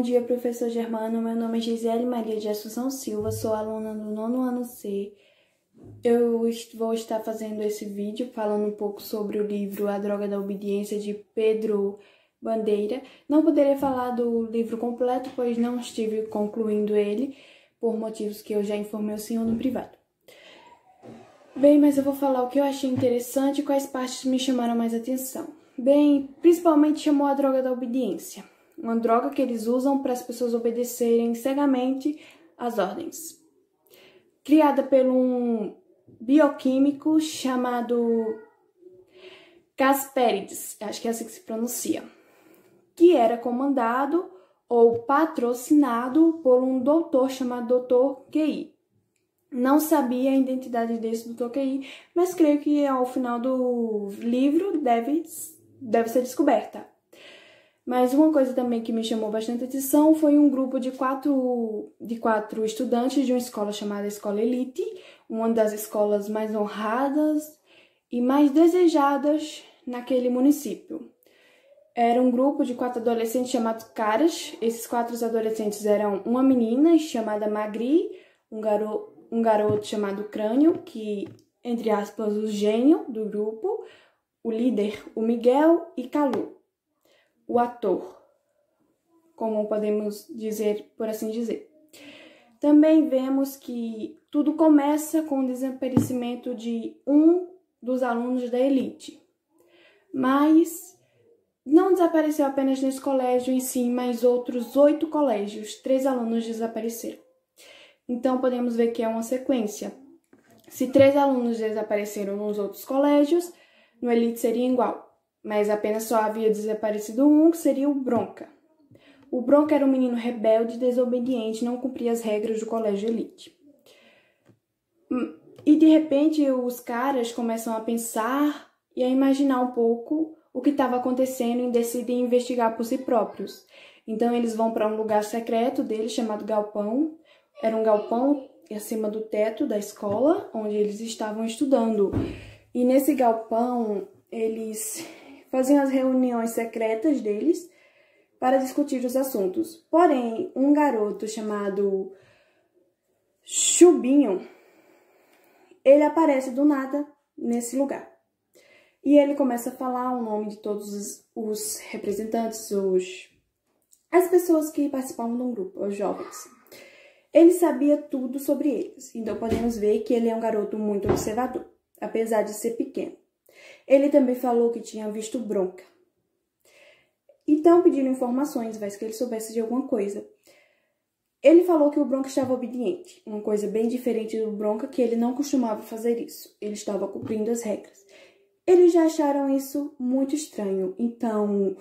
dia, professor Germano. Meu nome é Gisele Maria de Assunção Silva, sou aluna do 9º ano C. Eu vou estar fazendo esse vídeo falando um pouco sobre o livro A Droga da Obediência, de Pedro Bandeira. Não poderia falar do livro completo, pois não estive concluindo ele, por motivos que eu já informei o senhor no privado. Bem, mas eu vou falar o que eu achei interessante e quais partes me chamaram mais atenção. Bem, principalmente chamou a droga da obediência. Uma droga que eles usam para as pessoas obedecerem cegamente às ordens. Criada por um bioquímico chamado Casperides, acho que é assim que se pronuncia, que era comandado ou patrocinado por um doutor chamado Dr. QI. Não sabia a identidade desse Dr. QI, mas creio que ao final do livro deve ser descoberta. Mas uma coisa também que me chamou bastante atenção foi um grupo de quatro estudantes de uma escola chamada Escola Elite, uma das escolas mais honradas e mais desejadas naquele município. Era um grupo de 4 adolescentes chamados Caras. Esses 4 adolescentes eram uma menina chamada Magri, um garoto chamado Crânio, que, entre aspas, o gênio do grupo, o líder, o Miguel, e Calu, o ator, como podemos dizer, por assim dizer. Também vemos que tudo começa com o desaparecimento de um dos alunos da elite. Mas não desapareceu apenas nesse colégio em si, mas outros 8 colégios, 3 alunos desapareceram. Então podemos ver que é uma sequência. Se 3 alunos desapareceram nos outros colégios, no elite seria igual. Mas apenas só havia desaparecido um, que seria o Bronca. O Bronca era um menino rebelde, desobediente, não cumpria as regras do colégio elite. E de repente os caras começam a pensar e a imaginar um pouco o que estava acontecendo e decidem investigar por si próprios. Então eles vão para um lugar secreto deles, chamado Galpão. Era um galpão acima do teto da escola, onde eles estavam estudando. E nesse galpão eles faziam as reuniões secretas deles para discutir os assuntos. Porém, um garoto chamado Chubinho, ele aparece do nada nesse lugar. E ele começa a falar o nome de todos os representantes, as pessoas que participavam do grupo, os jovens. Ele sabia tudo sobre eles, então podemos ver que ele é um garoto muito observador, apesar de ser pequeno. Ele também falou que tinha visto Bronca. Então pediram informações, vai que ele soubesse de alguma coisa. Ele falou que o Bronca estava obediente, uma coisa bem diferente do Bronca, que ele não costumava fazer isso. Ele estava cumprindo as regras. Eles já acharam isso muito estranho, então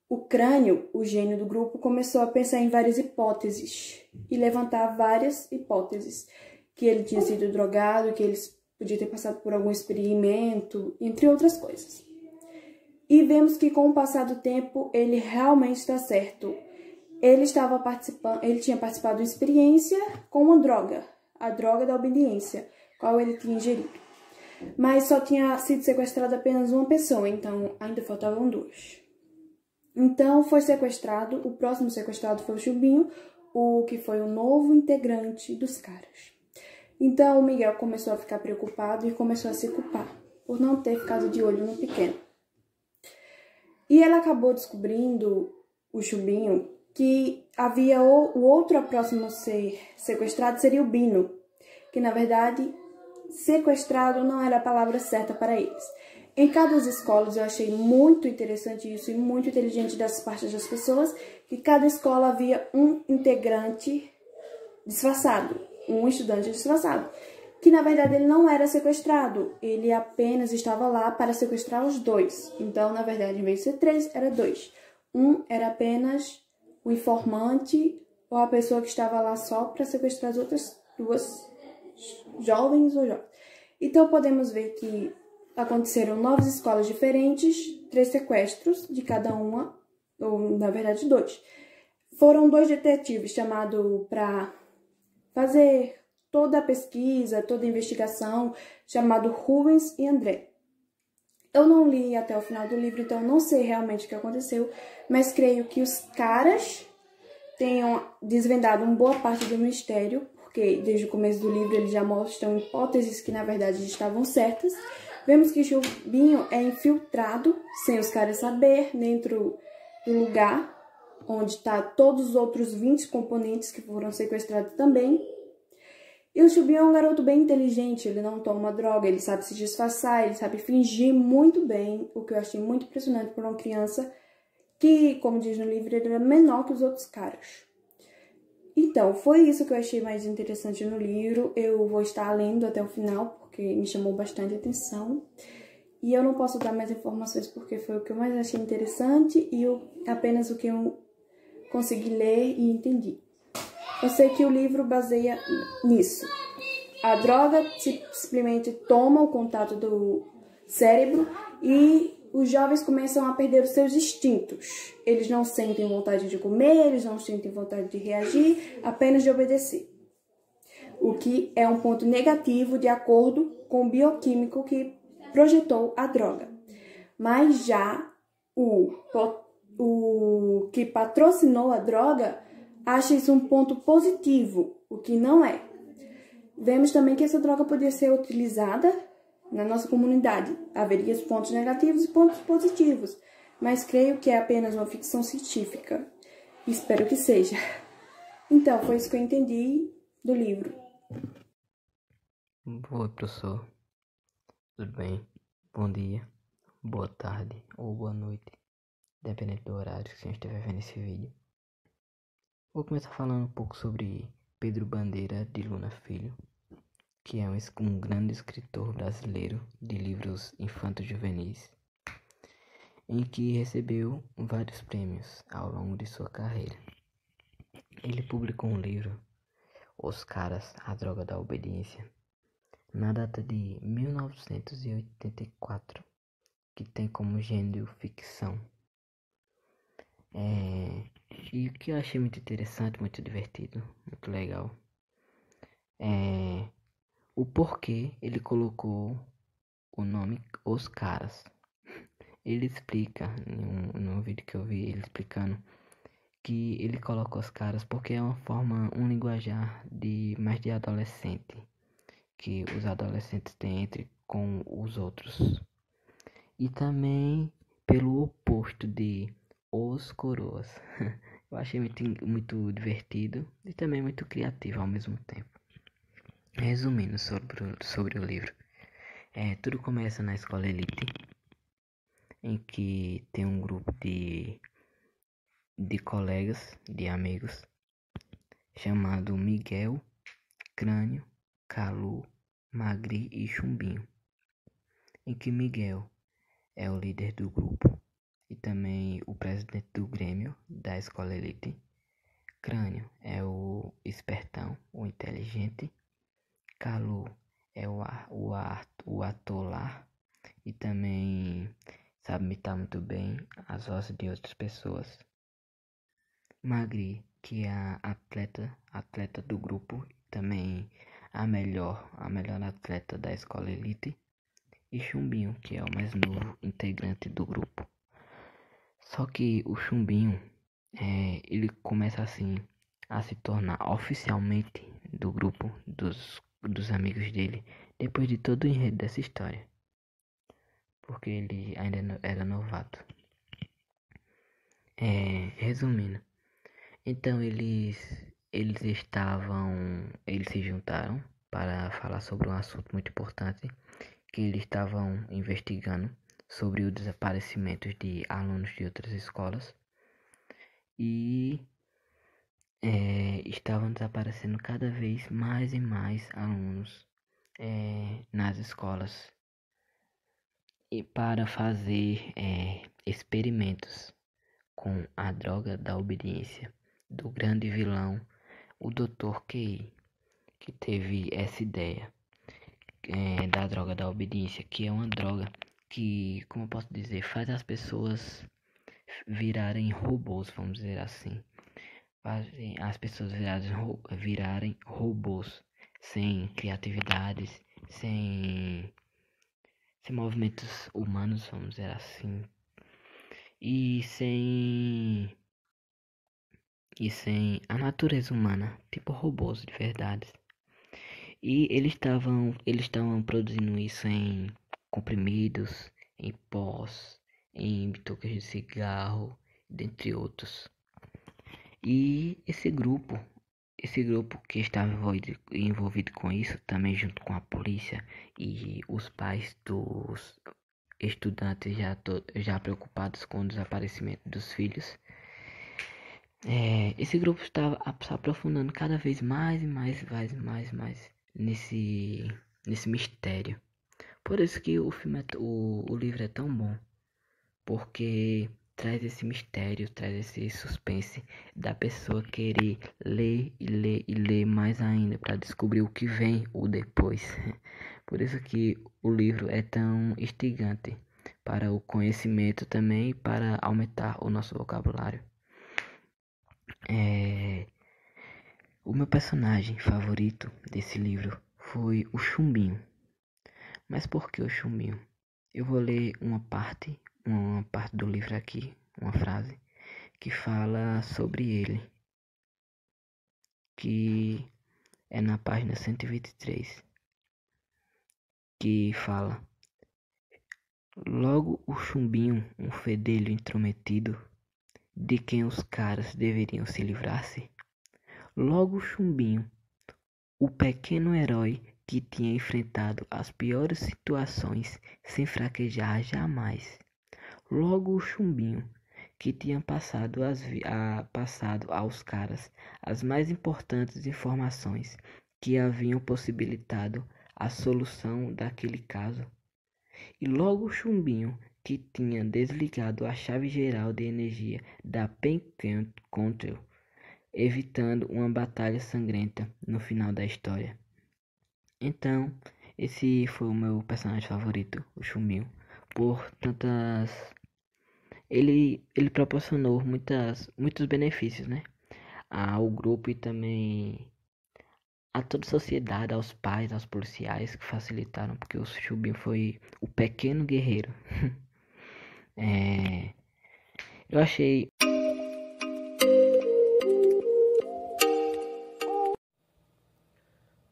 o Crânio, o gênio do grupo, começou a pensar em várias hipóteses e levantar várias hipóteses. Que ele tinha sido drogado, que ele podia ter passado por algum experimento, entre outras coisas. E vemos que com o passar do tempo, ele realmente está certo. Ele tinha participado de uma experiência com uma droga, a droga da obediência, qual ele tinha ingerido. Mas só tinha sido sequestrada apenas uma pessoa, então ainda faltavam 2. Então foi sequestrado, o próximo sequestrado foi o Chubinho, o que foi o novo integrante dos Caras. Então o Miguel começou a ficar preocupado e começou a se culpar por não ter ficado de olho no pequeno. E ela acabou descobrindo, o Chubinho, que havia o outro próximo a ser sequestrado seria o Bino, que na verdade sequestrado não era a palavra certa para eles. Em cada escola eu achei muito interessante isso e muito inteligente das partes das pessoas, que cada escola havia um integrante disfarçado, um estudante disfarçado, que na verdade ele não era sequestrado, ele apenas estava lá para sequestrar os 2. Então, na verdade, em vez de ser 3, era 2. Um era apenas o informante ou a pessoa que estava lá só para sequestrar as outras 2 jovens ou jovens. Então, podemos ver que aconteceram 9 escolas diferentes, 3 sequestros de cada uma, ou na verdade 2. Foram 2 detetives chamados para fazer toda a pesquisa, toda a investigação, chamado Rubens e André. Eu não li até o final do livro, então não sei realmente o que aconteceu, mas creio que os Caras tenham desvendado uma boa parte do mistério, porque desde o começo do livro eles já mostram hipóteses que na verdade estavam certas. Vemos que Chumbinho é infiltrado, sem os caras saber, dentro do lugar onde está todos os outros 20 componentes que foram sequestrados também. E o Chumbinho é um garoto bem inteligente, ele não toma droga, ele sabe se disfarçar, ele sabe fingir muito bem, o que eu achei muito impressionante por uma criança que, como diz no livro, ele era menor que os outros caras. Então, foi isso que eu achei mais interessante no livro. Eu vou estar lendo até o final, porque me chamou bastante atenção. E eu não posso dar mais informações, porque foi o que eu mais achei interessante e apenas o que eu consegui ler e entendi. Eu sei que o livro baseia nisso. A droga simplesmente toma o contato do cérebro e os jovens começam a perder os seus instintos. Eles não sentem vontade de comer, eles não sentem vontade de reagir, apenas de obedecer. O que é um ponto negativo de acordo com o bioquímico que projetou a droga. Mas já o que patrocinou a droga acha isso um ponto positivo, o que não é. Vemos também que essa droga poderia ser utilizada na nossa comunidade. Haveria pontos negativos e pontos positivos, mas creio que é apenas uma ficção científica. Espero que seja. Então, foi isso que eu entendi do livro. Oi, professor. Tudo bem? Bom dia, boa tarde ou boa noite, dependendo do horário que você estiver vendo esse vídeo. Vou começar falando um pouco sobre Pedro Bandeira de Luna Filho, que é um grande escritor brasileiro de livros infanto-juvenis, em que recebeu vários prêmios ao longo de sua carreira. Ele publicou um livro, Os Caras, a Droga da Obediência, na data de 1984, que tem como gênero ficção. E o que eu achei muito interessante, muito divertido, muito legal, é o porquê ele colocou o nome Os Caras. Ele explica, num vídeo que eu vi ele explicando, que ele coloca os caras porque é uma forma, um linguajar mais de adolescente, que os adolescentes têm entre com os outros. E também pelo oposto de os coroas. Eu achei muito divertido e também muito criativo ao mesmo tempo. Resumindo sobre o livro, tudo começa na escola elite, em que tem um grupo de colegas, de amigos, chamado Miguel, Crânio, Calu, Magri e Chumbinho, em que Miguel é o líder do grupo e também o presidente do Grêmio da escola elite. Crânio é o espertão, o inteligente. Calu é o atolar e também sabe imitar muito bem as vozes de outras pessoas. Magri, que é a atleta do grupo, também a melhor atleta da escola elite. E Chumbinho, que é o mais novo integrante do grupo. Só que o Chumbinho, ele começa assim a se tornar oficialmente do grupo dos amigos dele depois de todo o enredo dessa história, porque ele ainda era novato. Resumindo, então eles se juntaram para falar sobre um assunto muito importante, que eles estavam investigando sobre o desaparecimento de alunos de outras escolas e estavam desaparecendo cada vez mais e mais alunos nas escolas e para fazer experimentos com a droga da obediência do grande vilão, o Dr. Key, que teve essa ideia da droga da obediência, que é uma droga que, como eu posso dizer, faz as pessoas virarem robôs, vamos dizer assim. Fazem as pessoas virarem robôs, sem criatividades, sem movimentos humanos, vamos dizer assim, e sem e sem a natureza humana, tipo robôs de verdade. E eles estavam produzindo isso em comprimidos, em pós, em bitucas de cigarro, dentre outros. E esse grupo que estava envolvido com isso, também junto com a polícia e os pais dos estudantes já preocupados com o desaparecimento dos filhos, esse grupo estava se aprofundando cada vez mais e mais nesse mistério. Por isso que o filme o livro é tão bom, porque traz esse mistério, traz esse suspense da pessoa querer ler e ler e ler mais ainda para descobrir o que vem o depois. Por isso que o livro é tão instigante para o conhecimento também e para aumentar o nosso vocabulário. O meu personagem favorito desse livro foi o Chumbinho. Mas por que o Chumbinho? Eu vou ler uma parte do livro aqui, uma frase, que fala sobre ele, que é na página 123, que fala: logo o Chumbinho, um fedelho intrometido, de quem os caras deveriam se livrar-se. Logo o Chumbinho, o pequeno herói que tinha enfrentado as piores situações sem fraquejar jamais. Logo o Chumbinho, que tinha passado aos caras as mais importantes informações que haviam possibilitado a solução daquele caso. E logo o Chumbinho, que tinha desligado a chave geral de energia da Pen Control, evitando uma batalha sangrenta no final da história. Então, esse foi o meu personagem favorito, o Chumbinho, por tantas... Ele proporcionou muitos benefícios, né? Ao grupo e também a toda a sociedade, aos pais, aos policiais que facilitaram, porque o Chumbinho foi o pequeno guerreiro. Eu achei...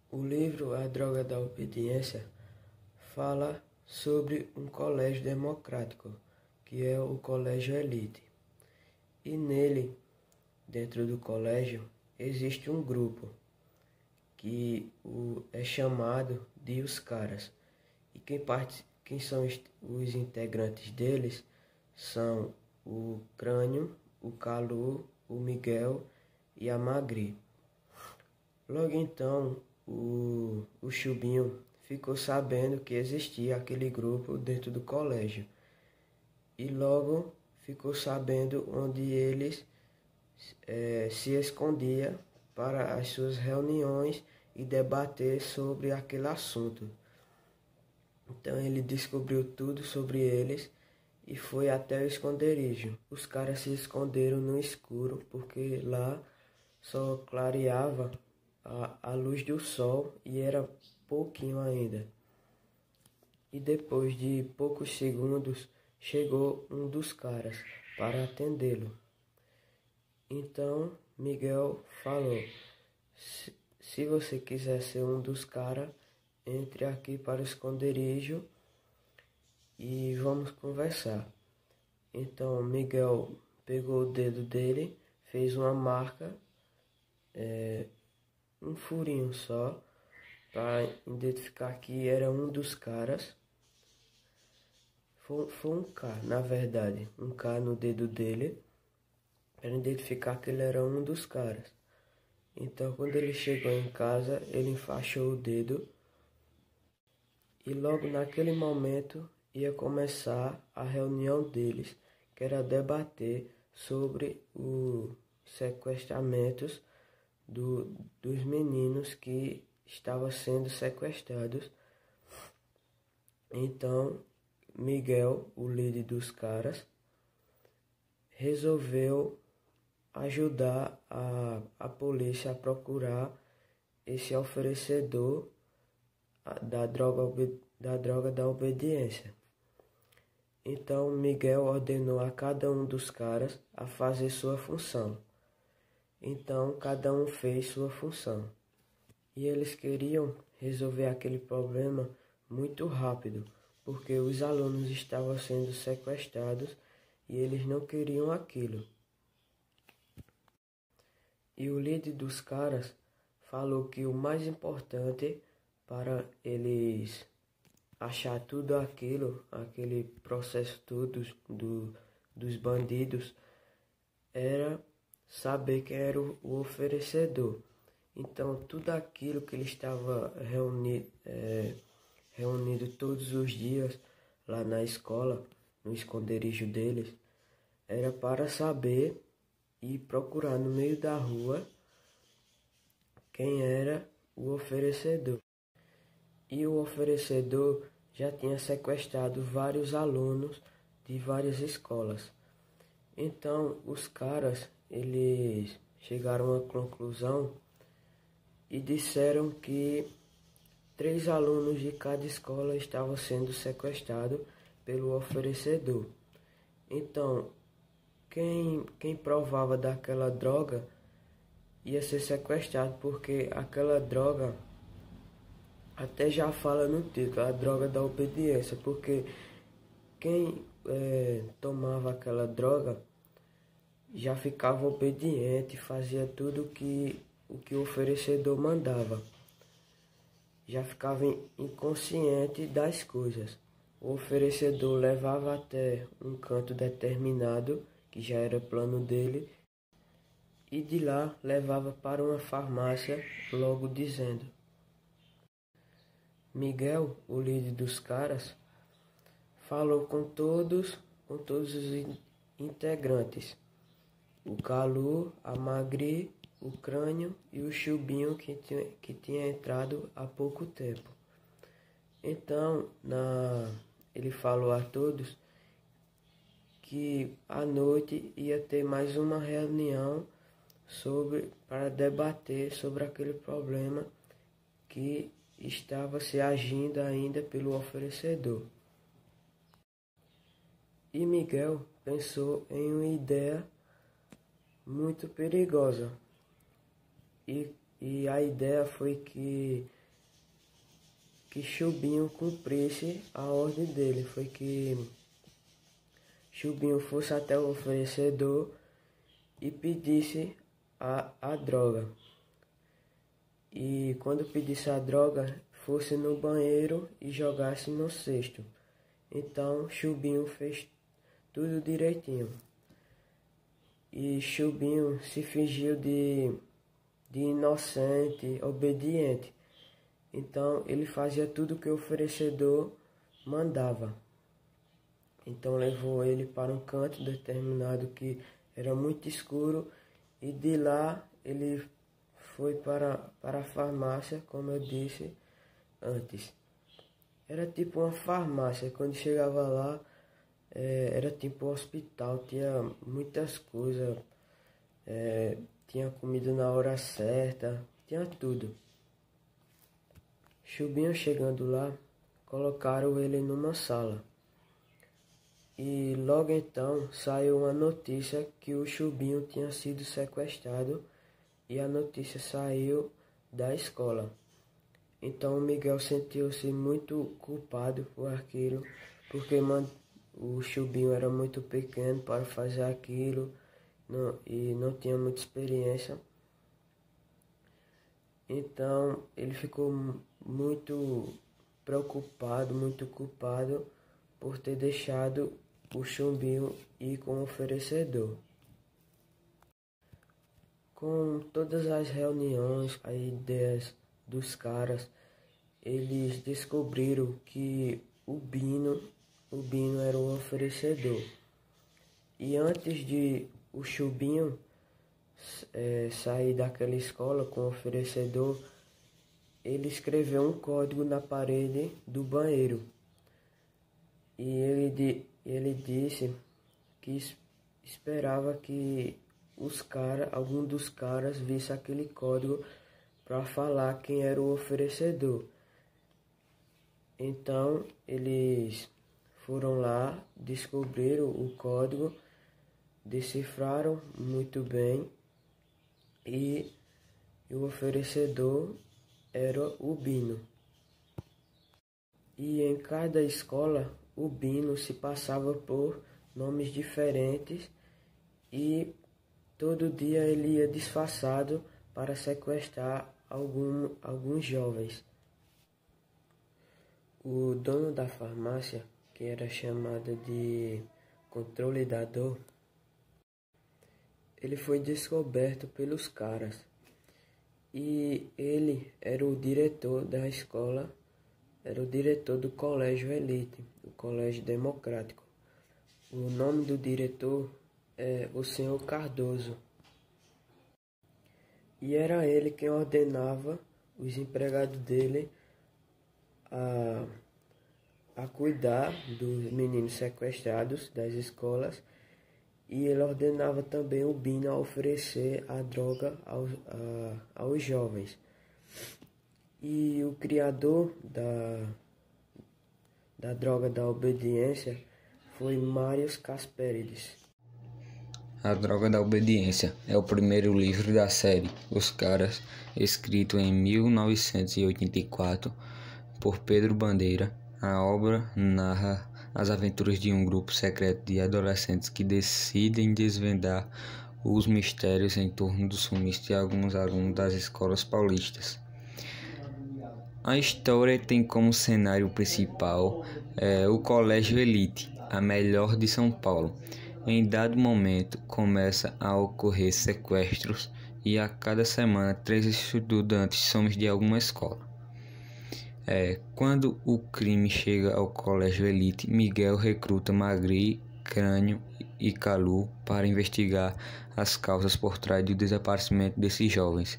O livro A Droga da Obediência fala sobre um colégio democrático, que é o Colégio Elite. E nele, dentro do colégio, existe um grupo que é chamado de Os Caras. E quem são os integrantes deles são o Crânio, o Calu, o Miguel e a Magri. Logo então, o Chubinho ficou sabendo que existia aquele grupo dentro do colégio. E logo ficou sabendo onde eles se escondia para as suas reuniões e debater sobre aquele assunto. Então ele descobriu tudo sobre eles e foi até o esconderijo. Os caras se esconderam no escuro porque lá só clareava a luz do sol e era pouquinho ainda. E depois de poucos segundos chegou um dos caras para atendê-lo. Então Miguel falou: se você quiser ser um dos caras, entre aqui para o esconderijo e vamos conversar. Então Miguel pegou o dedo dele, fez uma marca, um furinho só, para identificar que era um dos caras. Foi um K, na verdade, um K no dedo dele, para identificar que ele era um dos caras. Então quando ele chegou em casa, ele enfaixou o dedo e logo naquele momento ia começar a reunião deles, que era debater sobre os sequestramentos dos meninos que estavam sendo sequestrados. Então Miguel, o líder dos caras, resolveu ajudar a polícia a procurar esse oferecedor da droga da obediência. Então Miguel ordenou a cada um dos caras a fazer sua função. Então cada um fez sua função. E eles queriam resolver aquele problema muito rápido, porque os alunos estavam sendo sequestrados e eles não queriam aquilo. E o líder dos caras falou que o mais importante para eles achar tudo aquilo, aquele processo todo dos bandidos, era saber quem era o oferecedor. Então, tudo aquilo que ele estava reunido todos os dias lá na escola, no esconderijo deles, era para saber e procurar no meio da rua quem era o oferecedor. E o oferecedor já tinha sequestrado vários alunos de várias escolas. Então, os caras, eles chegaram a uma conclusão e disseram que 3 alunos de cada escola estavam sendo sequestrados pelo oferecedor. Então, quem provava daquela droga ia ser sequestrado, porque aquela droga, até já fala no título, a droga da obediência, porque quem tomava aquela droga já ficava obediente, fazia tudo o que o oferecedor mandava. Já ficava inconsciente das coisas. O oferecedor levava até um canto determinado, que já era plano dele, e de lá levava para uma farmácia, logo dizendo. Miguel, o líder dos caras, falou com todos os integrantes. O Calu, a Magri, o Crânio e o Chubinho que tinha entrado há pouco tempo. Então, ele falou a todos que à noite ia ter mais uma reunião para debater sobre aquele problema que estava se agindo ainda pelo oferecedor. E Miguel pensou em uma ideia muito perigosa. E a ideia foi que Chubinho cumprisse a ordem dele. Foi que Chubinho fosse até o oferecedor e pedisse a droga. E quando pedisse a droga, fosse no banheiro e jogasse no cesto. Então Chubinho fez tudo direitinho. E Chubinho se fingiu de inocente, obediente. Então ele fazia tudo que o oferecedor mandava. Então levou ele para um canto determinado que era muito escuro, e de lá ele foi para a farmácia, como eu disse antes. Era tipo uma farmácia. Quando chegava lá, era tipo um hospital, tinha muitas coisas, tinha comida na hora certa, tinha tudo. Chubinho chegando lá, colocaram ele numa sala. E logo então saiu uma notícia que o Chubinho tinha sido sequestrado, e a notícia saiu da escola. Então Miguel sentiu-se muito culpado por aquilo, porque o Chubinho era muito pequeno para fazer aquilo e não tinha muita experiência. Então ele ficou muito preocupado, muito culpado por ter deixado o Chubinho ir com o oferecedor. Com todas as reuniões, as ideias dos caras, eles descobriram que o Bino era o oferecedor. E antes de o Chubinho sair daquela escola com o oferecedor, ele escreveu um código na parede do banheiro. E ele disse que esperava que algum dos caras visse aquele código para falar quem era o oferecedor. Então eles foram lá, descobriram o código, decifraram muito bem e o oferecedor era o Bino. E em cada escola o Bino se passava por nomes diferentes e todo dia ele ia disfarçado para sequestrar alguns jovens. O dono da farmácia, que era chamado de controle da dor, ele foi descoberto pelos caras e ele era o diretor da escola, era o diretor do colégio Elite, o colégio democrático. O nome do diretor é o senhor Cardoso. E era ele quem ordenava os empregados dele a cuidar dos meninos sequestrados das escolas, e ele ordenava também o Bino a oferecer a droga aos jovens. E o criador da droga da obediência foi Marius Casperides. A Droga da Obediência é o primeiro livro da série Os Caras, escrito em 1984 por Pedro Bandeira. A obra narra as aventuras de um grupo secreto de adolescentes que decidem desvendar os mistérios em torno do sumiço de alguns alunos das escolas paulistas. A história tem como cenário principal o Colégio Elite, a melhor de São Paulo. Em dado momento, começa a ocorrer sequestros e a cada semana 3 estudantes somem de alguma escola. Quando o crime chega ao Colégio Elite, Miguel recruta Magri, Crânio e Calu para investigar as causas por trás do desaparecimento desses jovens.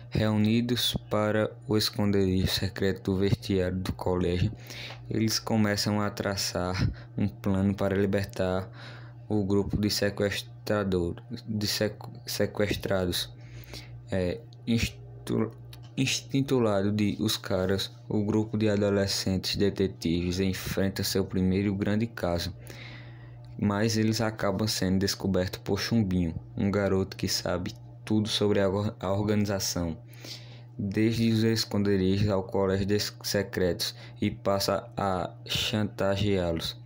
Reunidos para o esconderijo secreto do vestiário do colégio, eles começam a traçar um plano para libertar o grupo de sequestrados. Intitulado de Os Caras, o grupo de adolescentes detetives enfrenta seu primeiro grande caso, mas eles acabam sendo descobertos por Chumbinho, um garoto que sabe tudo sobre a organização, desde os esconderijos ao colégio de secretos, e passa a chantageá-los.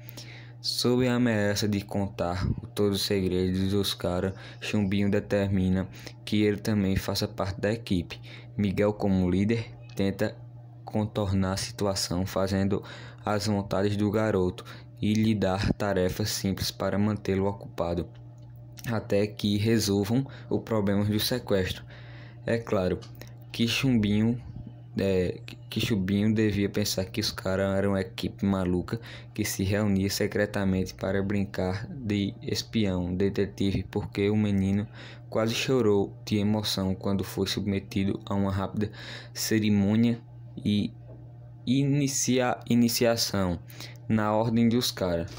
Sob a ameaça de contar todos os segredos dos caras, Chumbinho determina que ele também faça parte da equipe. Miguel, como líder, tenta contornar a situação fazendo as vontades do garoto e lhe dar tarefas simples para mantê-lo ocupado, até que resolvam o problema do sequestro. É claro que Chumbinho devia pensar que os caras eram uma equipe maluca que se reunia secretamente para brincar de espião detetive, porque o menino quase chorou de emoção quando foi submetido a uma rápida cerimônia e iniciação na ordem dos caras,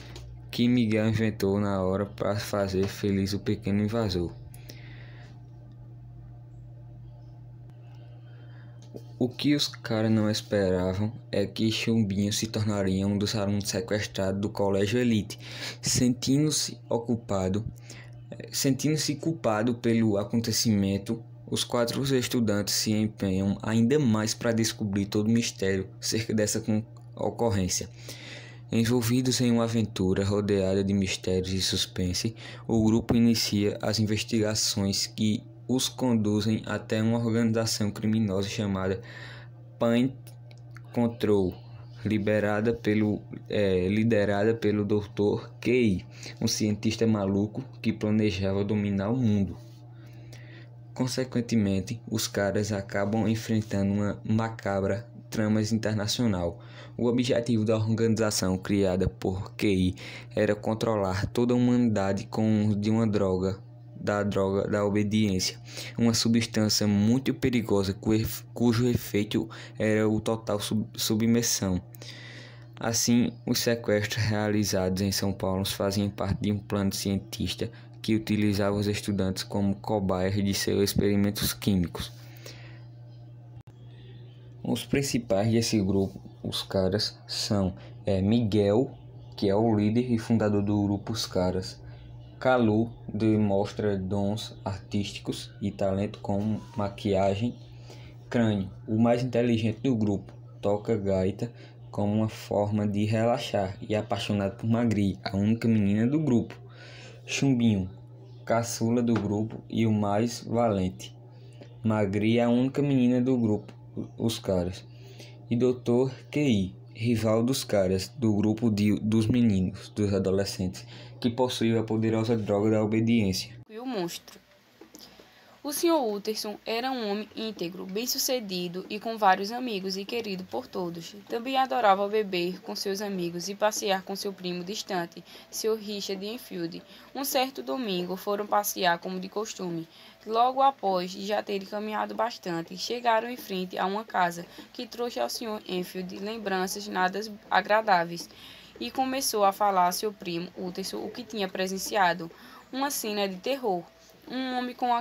que Miguel inventou na hora para fazer feliz o pequeno invasor. O que os caras não esperavam é que Chumbinho se tornaria um dos alunos sequestrados do Colégio Elite. Sentindo-se culpado pelo acontecimento, os 4 estudantes se empenham ainda mais para descobrir todo o mistério acerca dessa ocorrência. Envolvidos em uma aventura rodeada de mistérios e suspense, o grupo inicia as investigações que os conduzem até uma organização criminosa chamada Paint Control, liderada pelo Dr. Key, um cientista maluco que planejava dominar o mundo. Consequentemente, os caras acabam enfrentando uma macabra trama internacional. O objetivo da organização criada por Key era controlar toda a humanidade com o uso de uma droga da obediência, uma substância muito perigosa cujo efeito era o total submersão. Assim, os sequestros realizados em São Paulo faziam parte de um plano cientista que utilizava os estudantes como cobaias de seus experimentos químicos. Os principais desse grupo, os caras, são Miguel, que é o líder e fundador do grupo Os Caras, Calu demonstra dons artísticos e talento com maquiagem. Crânio, o mais inteligente do grupo, toca gaita como uma forma de relaxar e é apaixonado por Magri, a única menina do grupo. Chumbinho, caçula do grupo e o mais valente. Magri é a única menina do grupo, os caras. E Dr. QI, rival dos caras, do grupo dos meninos, dos adolescentes, que possuía a poderosa droga da obediência. E o monstro. O Sr. Utterson era um homem íntegro, bem-sucedido e com vários amigos e querido por todos. Também adorava beber com seus amigos e passear com seu primo distante, Sr. Richard Enfield. Um certo domingo foram passear como de costume. Logo após já terem caminhado bastante, chegaram em frente a uma casa que trouxe ao Sr. Enfield lembranças nada agradáveis e começou a falar a seu primo Utterson o que tinha presenciado. Uma cena de terror. Um homem com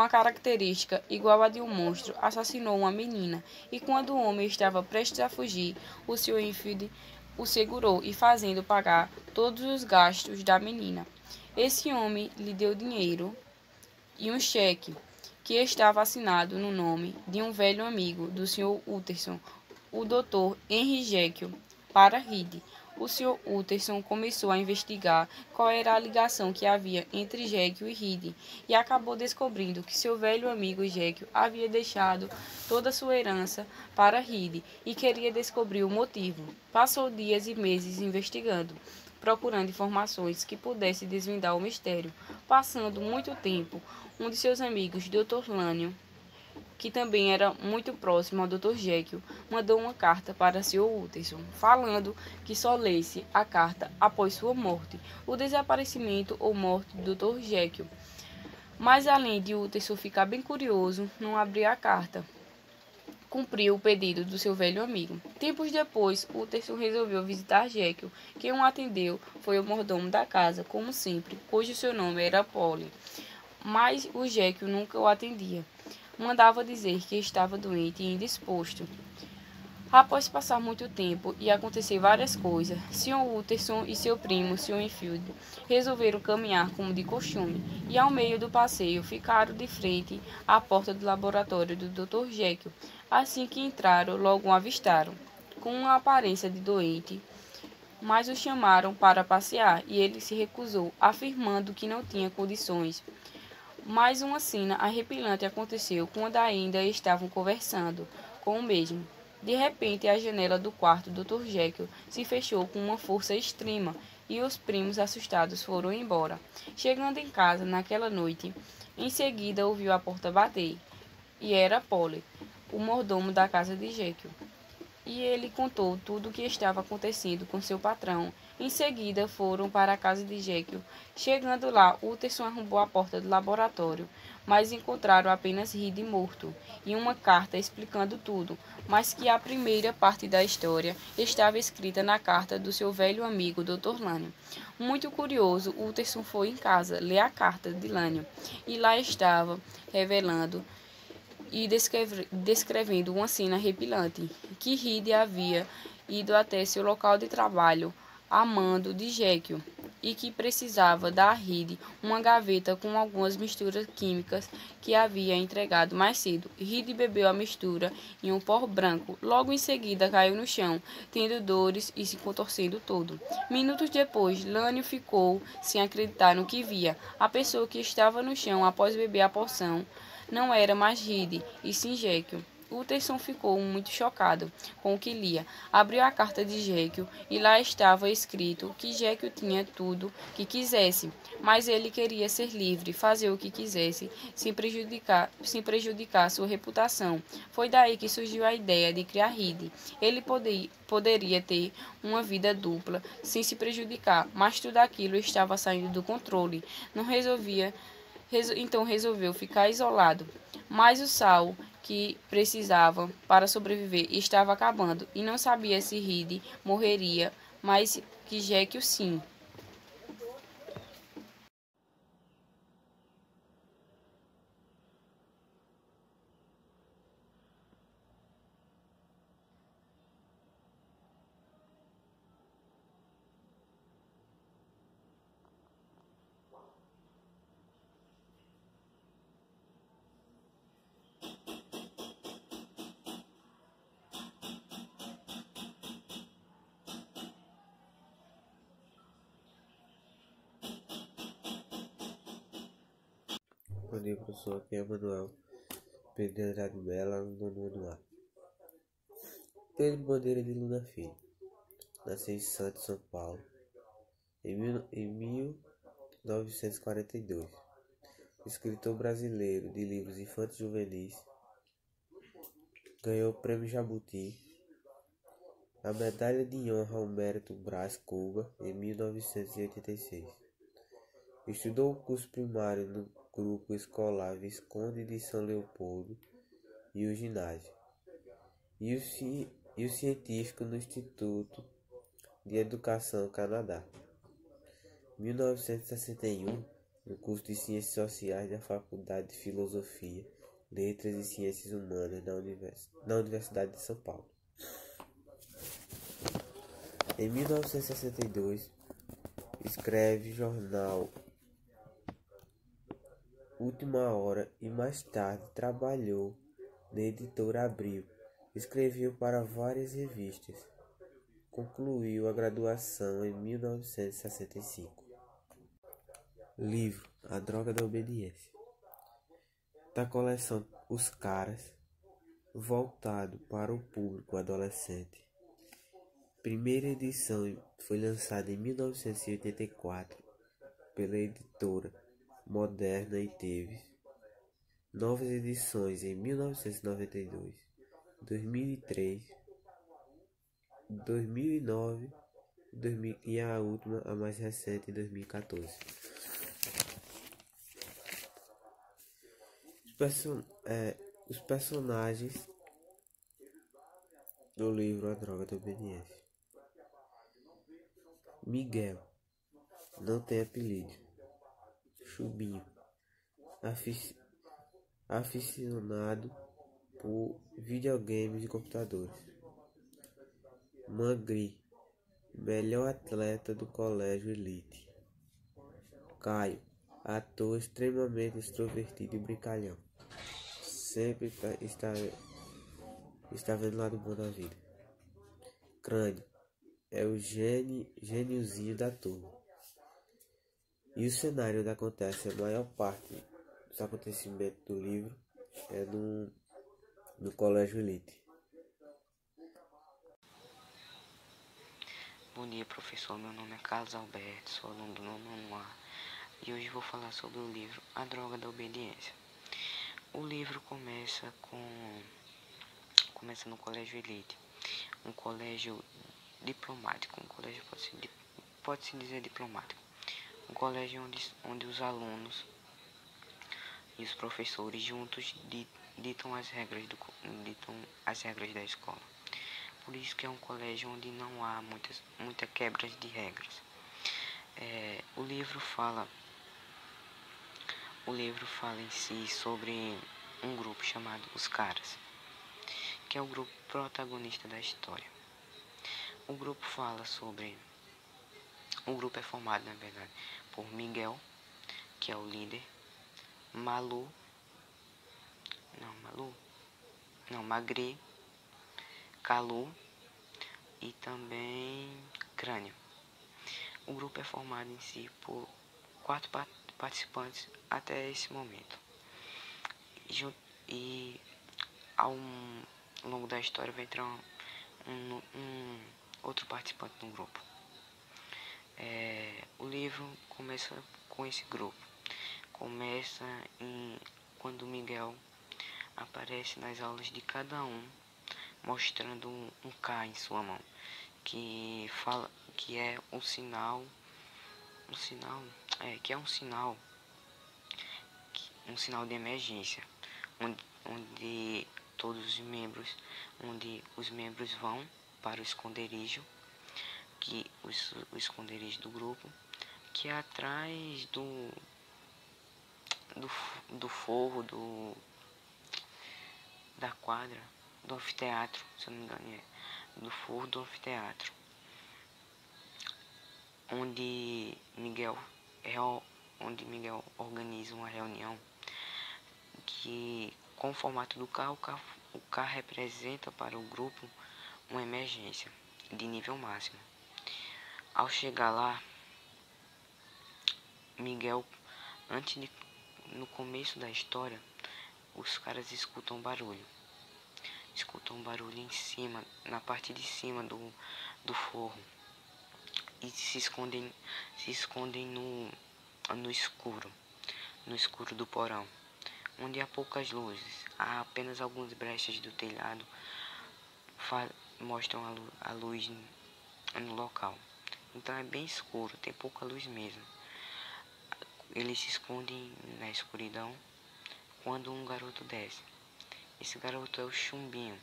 a característica igual à de um monstro assassinou uma menina, e quando o homem estava prestes a fugir, o Sr. Enfield o segurou e fazendo pagar todos os gastos da menina. Esse homem lhe deu dinheiro e um cheque que estava assinado no nome de um velho amigo do Sr. Utterson, o Dr. Henry Jekyll, para Reed. O Sr. Utterson começou a investigar qual era a ligação que havia entre Jekyll e Reed e acabou descobrindo que seu velho amigo Jekyll havia deixado toda a sua herança para Reed e queria descobrir o motivo. Passou dias e meses investigando, procurando informações que pudessem desvendar o mistério. Passando muito tempo, um de seus amigos, Dr. Lanyon, que também era muito próximo ao Dr. Jekyll, mandou uma carta para Sr. Utterson, falando que só lesse a carta após sua morte, o desaparecimento ou morte do Dr. Jekyll. Mas além de Utterson ficar bem curioso, não abriu a carta. Cumpriu o pedido do seu velho amigo. Tempos depois, Utterson resolveu visitar Jekyll. Quem o atendeu foi o mordomo da casa, como sempre, cujo seu nome era Polly. Mas o Jekyll nunca o atendia. Mandava dizer que estava doente e indisposto. Após passar muito tempo e acontecer várias coisas, Sr. Utterson e seu primo, Sr. Enfield, resolveram caminhar como de costume, e ao meio do passeio ficaram de frente à porta do laboratório do Dr. Jekyll. Assim que entraram, logo o avistaram, com uma aparência de doente, mas o chamaram para passear e ele se recusou, afirmando que não tinha condições. Mais uma cena arrepiante aconteceu quando ainda estavam conversando com o mesmo. De repente, a janela do quarto do Dr. Jekyll se fechou com uma força extrema e os primos assustados foram embora. Chegando em casa naquela noite, em seguida ouviu a porta bater. E era Polly, o mordomo da casa de Jekyll. E ele contou tudo o que estava acontecendo com seu patrão. Em seguida, foram para a casa de Jekyll. Chegando lá, Utterson arrombou a porta do laboratório, mas encontraram apenas Reed morto e uma carta explicando tudo, mas que a primeira parte da história estava escrita na carta do seu velho amigo Dr. Lanyon. Muito curioso, Utterson foi em casa ler a carta de Lanyon e lá estava revelando e descrevendo uma cena arrepilante, que Reed havia ido até seu local de trabalho a mando de Jekyll e que precisava dar a Reed uma gaveta com algumas misturas químicas que havia entregado mais cedo. Reed bebeu a mistura em um pó branco. Logo em seguida caiu no chão, tendo dores e se contorcendo todo. Minutos depois, Lanyon ficou sem acreditar no que via. A pessoa que estava no chão após beber a poção não era mais Reed, e sim Jekyll. Utterson ficou muito chocado com o que lia. Abriu a carta de Jekyll e lá estava escrito que Jekyll tinha tudo que quisesse, mas ele queria ser livre, fazer o que quisesse, sem prejudicar sua reputação. Foi daí que surgiu a ideia de criar Reed. Ele poderia ter uma vida dupla, sem se prejudicar, mas tudo aquilo estava saindo do controle. Então resolveu ficar isolado. Mas o sal que precisava para sobreviver estava acabando e não sabia se Reed morreria, mas que Jekyll sim. Bom dia, professor. Aqui é Manuel Pedro de Andrade Mello, aluno do nono A. Pedro Bandeira de Luna Filho nasceu em Santos, São Paulo, em 1942. Escritor brasileiro de livros infantis e juvenis, ganhou o Prêmio Jabuti, a Medalha de Honra ao Mérito Brás Cuba em 1986. Estudou o curso primário no grupo escolar Visconde de São Leopoldo e o ginásio, e o científico no Instituto de Educação Canadá. Em 1961, no curso de Ciências Sociais da Faculdade de Filosofia, Letras e Ciências Humanas na Universidade de São Paulo. Em 1962, escreve jornal Última Hora e mais tarde trabalhou na editora Abril. Escreveu para várias revistas. Concluiu a graduação em 1965. Livro A Droga da Obediência, da coleção Os Caras, voltado para o público adolescente. Primeira edição foi lançada em 1984 pela editora Moderna e teve novas edições em 1992, 2003, 2009 e a última, a mais recente, em 2014. Os personagens do livro A Droga da Obediência. Miguel, não tem apelido. Chumbinho, aficionado por videogames e computadores. Magri, melhor atleta do colégio Elite. Caio, ator extremamente extrovertido e brincalhão. Sempre está vendo o lado bom da vida. Crânio, é o gêniozinho da turma. E o cenário onde acontece a maior parte dos acontecimentos do livro é no Colégio Elite. Bom dia, professor. Meu nome é Carlos Alberto, sou aluno do nono A e hoje vou falar sobre o livro A Droga da Obediência. O livro começa no Colégio Elite, um colégio diplomático, pode-se dizer diplomático. Um colégio onde os alunos e os professores juntos ditam as regras da escola. Por isso que é um colégio onde não há muita quebras de regras. O livro fala em si sobre um grupo chamado Os Caras, que é o grupo protagonista da história. O grupo é formado, na verdade, por Miguel, que é o líder, Magri, Calu e também Crânio. O grupo é formado em si por 4 participantes até esse momento. E ao longo da história vai entrar um outro participante no grupo. O livro começa com esse grupo. Começa quando Miguel aparece nas aulas de cada um, mostrando um K em sua mão, que é um sinal de emergência, onde os membros vão para o esconderijo, o esconderijo do grupo, que é atrás do forro da quadra, do anfiteatro, se eu não me engano, do forro do anfiteatro, onde Miguel organiza uma reunião que, com o formato do carro, o carro representa para o grupo uma emergência de nível máximo. Ao chegar lá, Miguel, antes no começo da história, os caras escutam um barulho. Escutam um barulho em cima, na parte de cima do forro. E se escondem no escuro do porão, onde há poucas luzes. Há apenas algumas brechas do telhado mostram a luz no local. Então é bem escuro, tem pouca luz mesmo. Eles se escondem na escuridão quando um garoto desce. Esse garoto é o Chumbinho.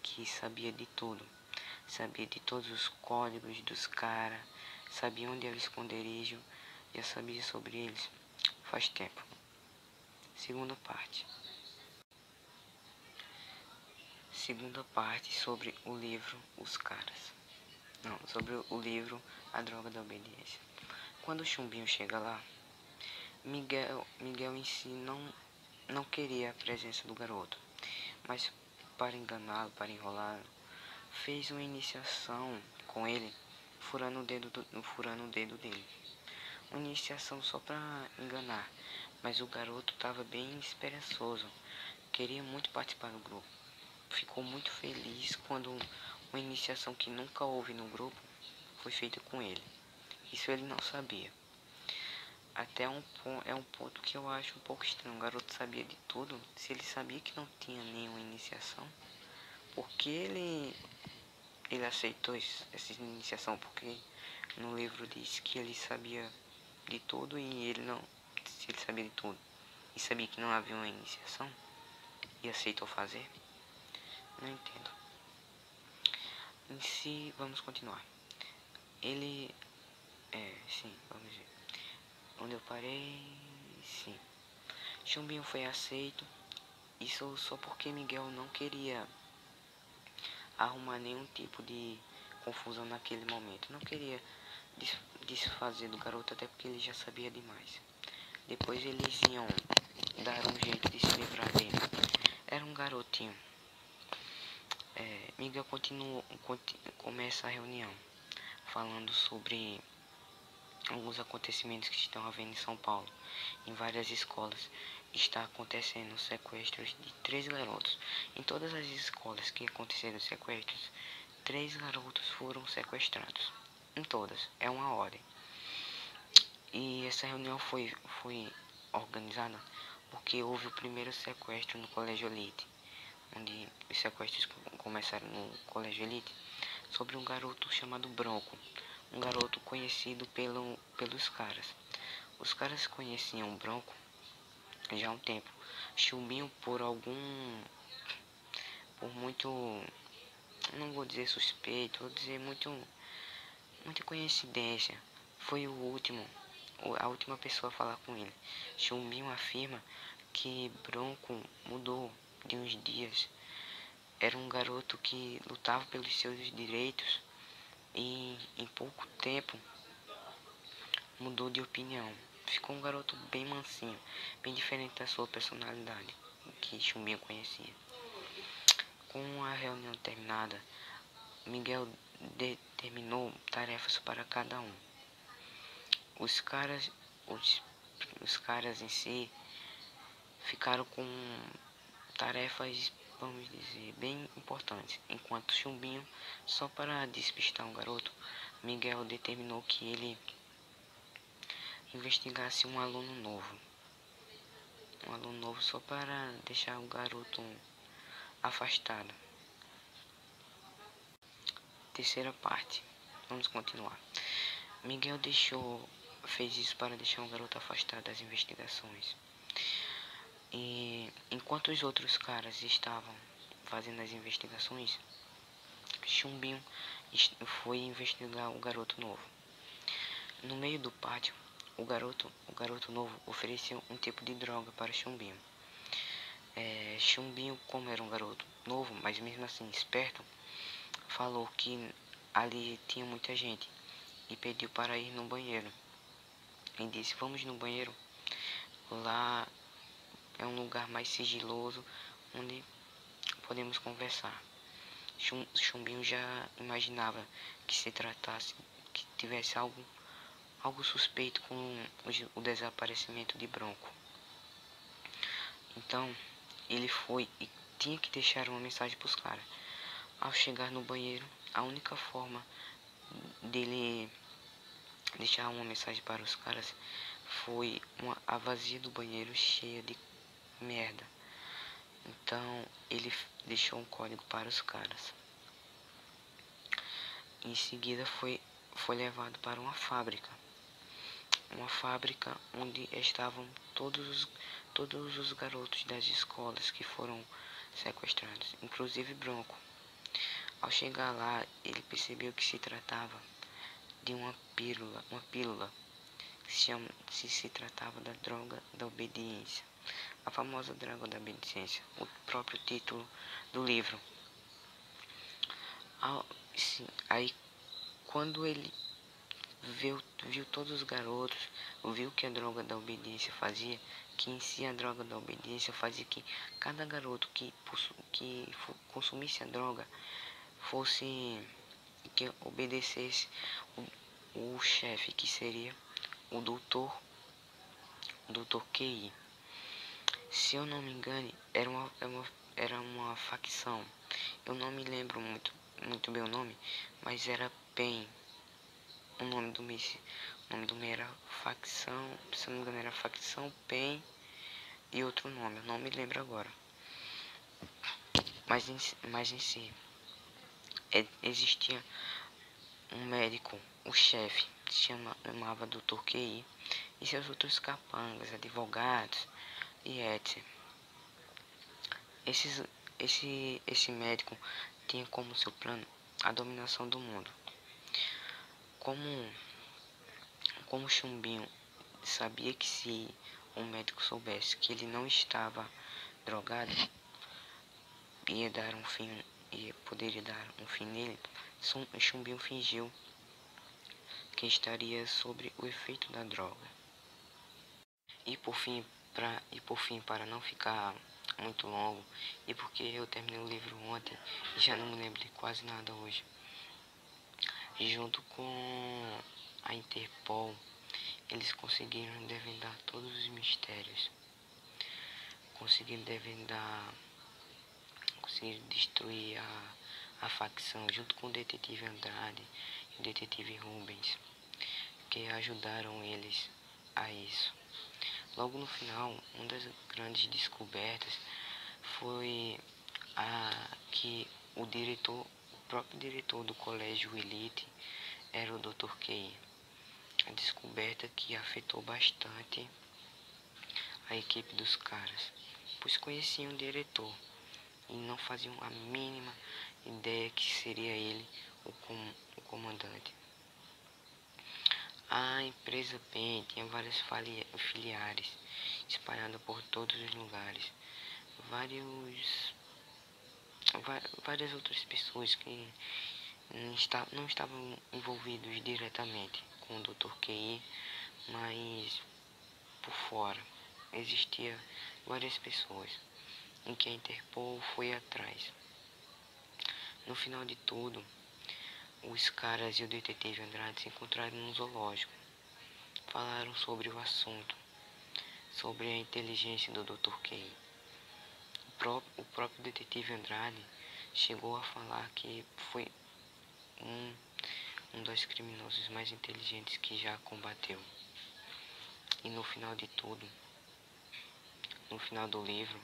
Que sabia de tudo. Sabia de todos os códigos dos caras. Sabia onde era o esconderijo. Já sabia sobre eles faz tempo. Segunda parte sobre o livro Os Caras. Não, sobre o livro A Droga da Obediência. Quando o Chumbinho chega lá, Miguel em si não queria a presença do garoto, mas para enganá-lo, para enrolá-lo, fez uma iniciação com ele, furando o dedo dele. Uma iniciação só para enganar, mas o garoto estava bem esperançoso, queria muito participar do grupo. Ficou muito feliz quando uma iniciação que nunca houve no grupo foi feita com ele. Isso ele não sabia. Até é um ponto que eu acho um pouco estranho. O garoto sabia de tudo. Se ele sabia que não tinha nenhuma iniciação, por que ele aceitou essa iniciação? Porque no livro diz que ele sabia de tudo e ele não. Se ele sabia de tudo e sabia que não havia uma iniciação e aceitou fazer, não entendo. Em si, vamos continuar. Vamos ver. Onde eu parei, sim. Chumbinho foi aceito. Isso só porque Miguel não queria arrumar nenhum tipo de confusão naquele momento. Não queria desfazer do garoto, até porque ele já sabia demais. Depois eles iam dar um jeito de se livrar dele. Era um garotinho. Miguel começa a reunião, falando sobre alguns acontecimentos que estão havendo em São Paulo. Em várias escolas está acontecendo sequestros de 3 garotos. Em todas as escolas que aconteceram sequestros, 3 garotos foram sequestrados. Em todas, é uma ordem. E essa reunião foi organizada porque houve o primeiro sequestro no Colégio Elite, onde os sequestros começaram no Colégio Elite, sobre um garoto chamado Bronco, um garoto conhecido pelos caras. Os caras conheciam o Bronco já há um tempo. Chumbinho por muito, não vou dizer suspeito, vou dizer muita coincidência. Foi a última pessoa a falar com ele. Chumbinho afirma que Bronco mudou de uns dias. Era um garoto que lutava pelos seus direitos e em pouco tempo mudou de opinião. Ficou um garoto bem mansinho, bem diferente da sua personalidade, que Chumbinho conhecia. Com a reunião terminada, Miguel determinou tarefas para cada um. Os caras em si ficaram com tarefas, vamos dizer, bem importantes. Enquanto Chumbinho, só para despistar um garoto, Miguel determinou que ele investigasse um aluno novo. Um aluno novo só para deixar o garoto afastado. Terceira parte. Vamos continuar. Miguel fez isso para deixar o garoto afastado das investigações. E enquanto os outros caras estavam fazendo as investigações, Chumbinho foi investigar o garoto novo. No meio do pátio, o garoto novo ofereceu um tipo de droga para Chumbinho. Chumbinho, como era um garoto novo, mas mesmo assim esperto, falou que ali tinha muita gente e pediu para ir no banheiro. Ele disse: vamos no banheiro, lá é um lugar mais sigiloso onde podemos conversar. Chumbinho já imaginava que se tratasse, que tivesse algo suspeito com o desaparecimento de Bronco. Então, ele foi e tinha que deixar uma mensagem para os caras. Ao chegar no banheiro, a única forma dele deixar uma mensagem para os caras foi a vazia do banheiro cheia de merda. Então, ele deixou um código para os caras. Em seguida, foi levado para uma fábrica onde estavam todos os garotos das escolas que foram sequestrados, inclusive Bronco. Ao chegar lá, ele percebeu que se tratava de uma pílula que se tratava da droga da obediência, a famosa droga da obediência, o próprio título do livro. Aí, quando ele viu todos os garotos, viu que a droga da obediência fazia, que em si a droga da obediência fazia que cada garoto que consumisse a droga que obedecesse o chefe, que seria o doutor QI. Se eu não me engano, era uma facção. Eu não me lembro muito bem o nome, mas era PEN. O nome do meio era facção, se eu não me engano era facção, PEN e outro nome, eu não me lembro agora. Mas em si, existia um médico, o chefe, se chamava Dr. QI, e seus outros capangas, advogados e etc. Esse médico tinha como seu plano a dominação do mundo. Como Chumbinho sabia que se um médico soubesse que ele não estava drogado, poderia dar um fim nele, Chumbinho fingiu que estaria sobre o efeito da droga. E por fim, para não ficar muito longo, e porque eu terminei o livro ontem e já não me lembro de quase nada hoje, junto com a Interpol, eles conseguiram desvendar todos os mistérios. Conseguiram destruir a facção junto com o detetive Andrade e o detetive Rubens, que ajudaram eles a isso. Logo no final, uma das grandes descobertas foi que o próprio diretor do colégio Elite era o Dr. Key. A descoberta que afetou bastante a equipe dos caras, pois conheciam o diretor e não faziam a mínima ideia que seria ele o comandante. A empresa PEN tinha várias filiais espalhadas por todos os lugares. Várias outras pessoas que não estavam envolvidos diretamente com o Dr. QI, mas por fora existia várias pessoas em que a Interpol foi atrás. No final de tudo, os caras e o detetive Andrade se encontraram num zoológico. Falaram sobre o assunto, sobre a inteligência do Dr. Key. O próprio detetive Andrade chegou a falar que foi um dos criminosos mais inteligentes que já combateu. E no final de tudo, no final do livro,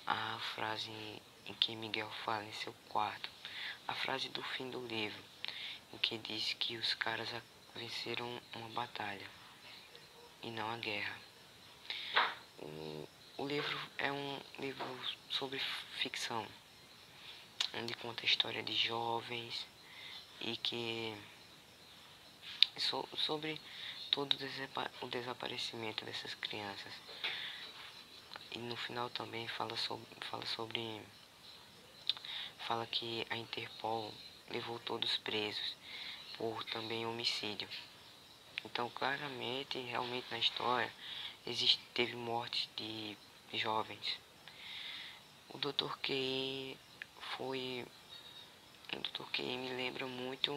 a frase em que Miguel fala em seu quarto, a frase do fim do livro, em que diz que os caras venceram uma batalha e não a guerra. O livro é um livro sobre ficção, onde conta a história de jovens e que sobre todo o desaparecimento dessas crianças. E no final também fala que a Interpol levou todos presos por também homicídio. Então claramente, realmente na história teve morte de jovens. O Dr. QI me lembra muito,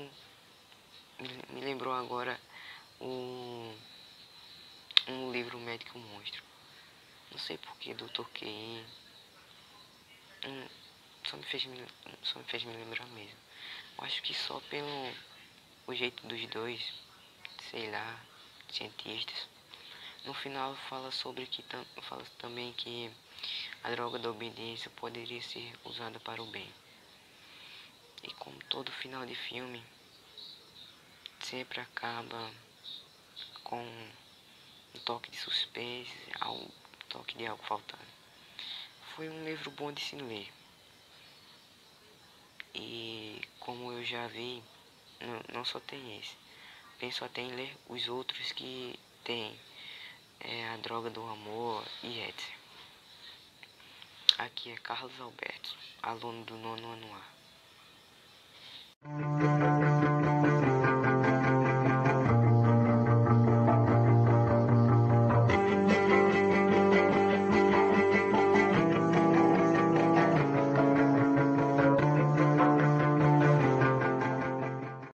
me lembrou agora um livro Médico Monstro. Não sei porque Dr. Quem só me fez me lembrar mesmo. Eu acho que só pelo o jeito dos dois, sei lá, cientistas. No final fala também que a droga da obediência poderia ser usada para o bem. E como todo final de filme, sempre acaba com um toque de suspense, um toque de algo faltando. Foi um livro bom de se ler. E como eu já vi, não só tem esse. Penso até em ler os outros que tem A Droga do Amor e etc. Aqui é Carlos Alberto, aluno do 9º ano A.